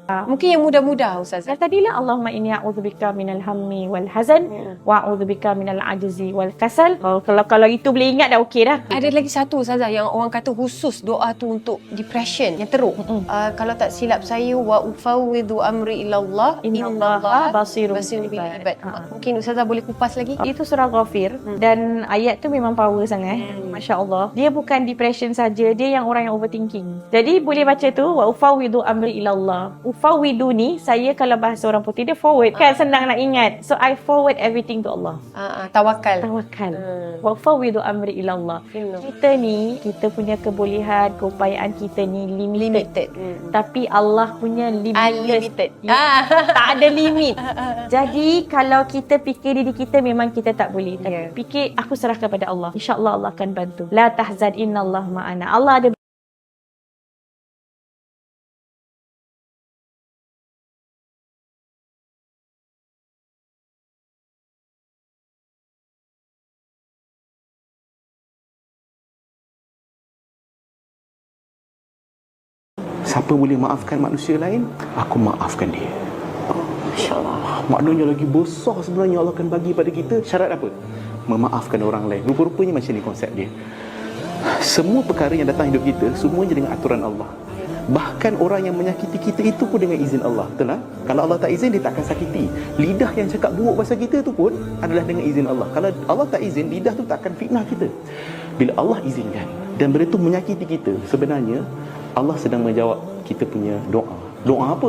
Mungkin yang mudah-mudah Ustazah. Dan tadilah Allahumma inni a'udzubika minal hammi wal hazan wa a'udzubika minal ajzi wal kasal. Kalau itu boleh ingat dah okey dah. Ada lagi satu Ustazah yang orang kata khusus doa tu untuk depression yang teruk. Kalau tak silap saya, wa ufawwidu amri ilallah Innallaha basirun bil ibad. Mungkin Ustazah boleh kupas lagi. Itu surah Ghafir dan ayat tu memang power sangat. Masya-Allah. Dia bukan depression saja, dia yang orang yang overthinking. Jadi boleh baca tu wa ufawwidu amri ilallah. Ufawwidu ni saya kalau bahasa orang putih dia forward kan, senang nak ingat. So I forward everything to Allah. Tawakal. Wa ufawwidu amri ilallah. Kita ni, kita punya kebolehan, keupayaan kita ni limited. Tapi Allah punya Unlimited. Tak ada limit. Jadi kalau kita fikir diri kita memang kita tak boleh. Tapi fikir aku serahkan pada Allah. InsyaAllah Allah akan bantu. La tahzan innallah ma'ana. Allah ada siapa boleh maafkan manusia lain, aku maafkan dia. Masya-Allah. Maknanya lagi besar sebenarnya Allah akan bagi pada kita. Syarat apa? Memaafkan orang lain. Rupa-rupanya macam ni konsep dia. Semua perkara yang datang hidup kita, semuanya dengan aturan Allah. Bahkan orang yang menyakiti kita itu pun dengan izin Allah. Betul tak? Kalau Allah tak izin, dia tak akan sakiti. Lidah yang cakap buruk pasal kita tu pun adalah dengan izin Allah. Kalau Allah tak izin, lidah tu tak akan fitnah kita. Bila Allah izinkan dan benda tu menyakiti kita, sebenarnya Allah sedang menjawab kita punya doa. Doa apa?